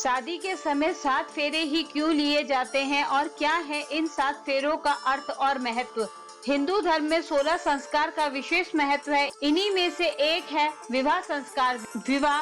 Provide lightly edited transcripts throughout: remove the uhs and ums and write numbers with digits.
शादी के समय 7 फेरे ही क्यों लिए जाते हैं और क्या है इन 7 फेरों का अर्थ और महत्व। हिंदू धर्म में 16 संस्कार का विशेष महत्व है। इन्हीं में से एक है विवाह संस्कार। विवाह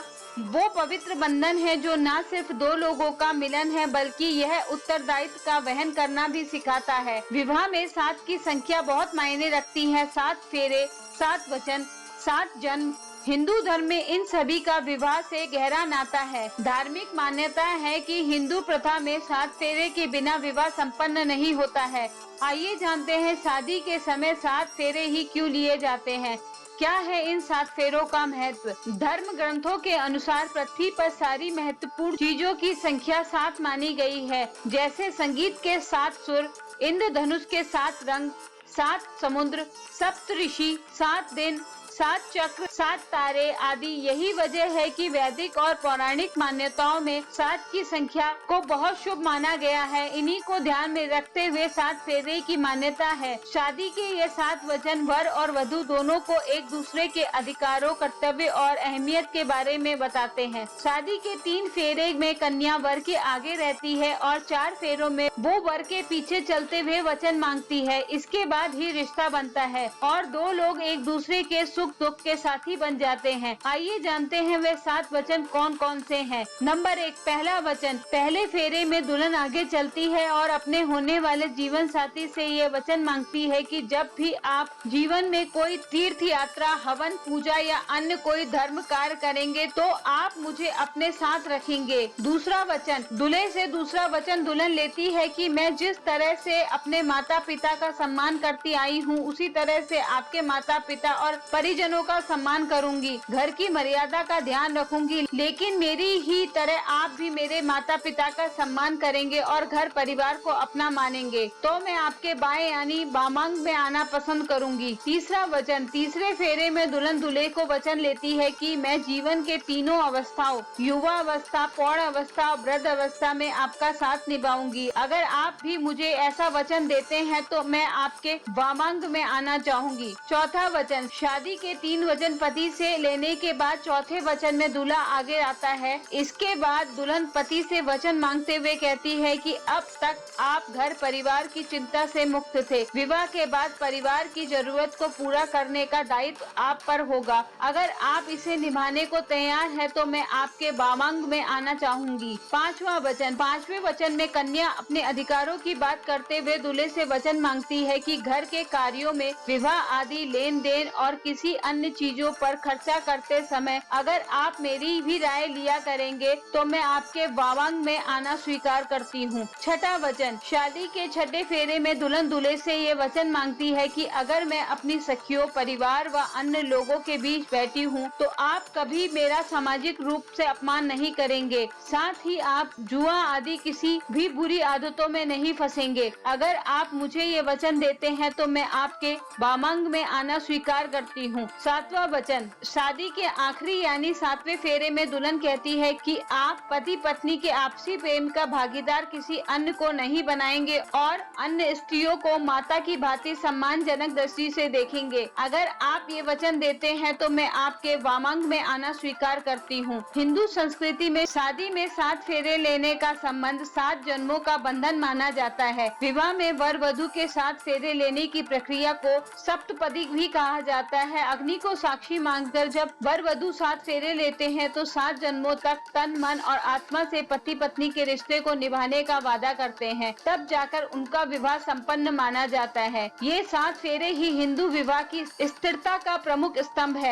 वो पवित्र बंधन है जो न सिर्फ दो लोगों का मिलन है बल्कि यह उत्तरदायित्व का वहन करना भी सिखाता है। विवाह में 7 की संख्या बहुत मायने रखती है। 7 फेरे, 7 वचन, 7 जन्म। हिंदू धर्म में इन सभी का विवाह से गहरा नाता है। धार्मिक मान्यता है कि हिंदू प्रथा में 7 फेरे के बिना विवाह संपन्न नहीं होता है। आइए जानते हैं शादी के समय 7 फेरे ही क्यों लिए जाते हैं। क्या है इन 7 फेरों का महत्व। धर्म ग्रंथों के अनुसार पृथ्वी पर सारी महत्वपूर्ण चीजों की संख्या 7 मानी गई है, जैसे संगीत के 7 सुर, इंद्रधनुष के 7 रंग, 7 समुद्र, सप्त ऋषि, 7 दिन, 7 चक्र, 7 तारे आदि। यही वजह है कि वैदिक और पौराणिक मान्यताओं में 7 की संख्या को बहुत शुभ माना गया है। इन्हीं को ध्यान में रखते हुए 7 फेरे की मान्यता है। शादी के ये 7 वचन वर और वधू दोनों को एक दूसरे के अधिकारों, कर्तव्य और अहमियत के बारे में बताते हैं। शादी के 3 फेरे में कन्या वर के आगे रहती है और 4 फेरों में वो वर के पीछे चलते हुए वचन मांगती है। इसके बाद ही रिश्ता बनता है और दो लोग एक दूसरे के सुख दुख के साथी बन जाते हैं। आइए जानते हैं वे 7 वचन कौन कौन से हैं। नंबर 1, पहला वचन। पहले फेरे में दुल्हन आगे चलती है और अपने होने वाले जीवन साथी से ये वचन मांगती है कि जब भी आप जीवन में कोई तीर्थ यात्रा, हवन, पूजा या अन्य कोई धर्म कार्य करेंगे तो आप मुझे अपने साथ रखेंगे। दूसरा वचन। दूल्हे से दूसरा वचन दुल्हन लेती है कि मैं जिस तरह से अपने माता पिता का सम्मान करती आई हूँ उसी तरह से आपके माता पिता और परिजनों का सम्मान करूंगी, घर की मर्यादा का ध्यान रखूंगी, लेकिन मेरी ही तरह आप भी मेरे माता पिता का सम्मान करेंगे और घर परिवार को अपना मानेंगे तो मैं आपके बाएं यानी वामांग में आना पसंद करूंगी। तीसरा वचन। तीसरे फेरे में दुल्हन दूल्हे को वचन लेती है कि मैं जीवन के तीनों अवस्थाओं, युवा अवस्था, प्रौढ़ अवस्था और वृद्ध अवस्था में आपका साथ निभाऊंगी। अगर आप भी मुझे ऐसा वचन देते हैं तो मैं आपके वामांग में आना चाहूंगी। चौथा वचन। शादी के 3 वचन पति से लेने के बाद चौथे वचन में दूल्हा आगे आता है। इसके बाद दुल्हन पति से वचन मांगते हुए कहती है कि अब तक आप घर परिवार की चिंता से मुक्त थे। विवाह के बाद परिवार की जरूरत को पूरा करने का दायित्व आप पर होगा। अगर आप इसे निभाने को तैयार हैं तो मैं आपके वामांग में आना चाहूंगी। पांचवा वचन। पांचवें वचन में कन्या अपने अधिकारों की बात करते हुए दूल्हे से वचन मांगती है कि घर के कार्यों में, विवाह आदि लेन देन और किसी अन्य चीजों पर खर्चा करते समय अगर आप मेरी भी राय लिया करेंगे तो मैं आपके वामांग में आना स्वीकार करती हूँ। छठा वचन। शादी के छठे फेरे में दुल्हन दूल्हे से ये वचन मांगती है कि अगर मैं अपनी सखियों, परिवार व अन्य लोगों के बीच बैठी हूँ तो आप कभी मेरा सामाजिक रूप से अपमान नहीं करेंगे, साथ ही आप जुआ आदि किसी भी बुरी आदतों में नहीं फंसेंगे। अगर आप मुझे ये वचन देते हैं तो मैं आपके वामांग में आना स्वीकार करती हूँ। सातवां वचन। शादी के आखिरी यानी 7वें फेरे में दुल्हन कहती है कि आप पति पत्नी के आपसी प्रेम का भागीदार किसी अन्य को नहीं बनाएंगे और अन्य स्त्रियों को माता की भांति सम्मानजनक दृष्टि से देखेंगे। अगर आप ये वचन देते हैं तो मैं आपके वामांग में आना स्वीकार करती हूँ। हिंदू संस्कृति में शादी में 7 फेरे लेने का संबंध 7 जन्मों का बंधन माना जाता है। विवाह में वर वधु के 7 फेरे लेने की प्रक्रिया को सप्तपदी भी कहा जाता है। अग्नि को साक्षी मानकर जब वर वधु 7 फेरे लेते हैं तो 7 जन्मों तक तन, मन और आत्मा से पति पत्नी के रिश्ते को निभाने का वादा करते हैं, तब जाकर उनका विवाह संपन्न माना जाता है। ये 7 फेरे ही हिंदू विवाह की स्थिरता का प्रमुख स्तंभ है।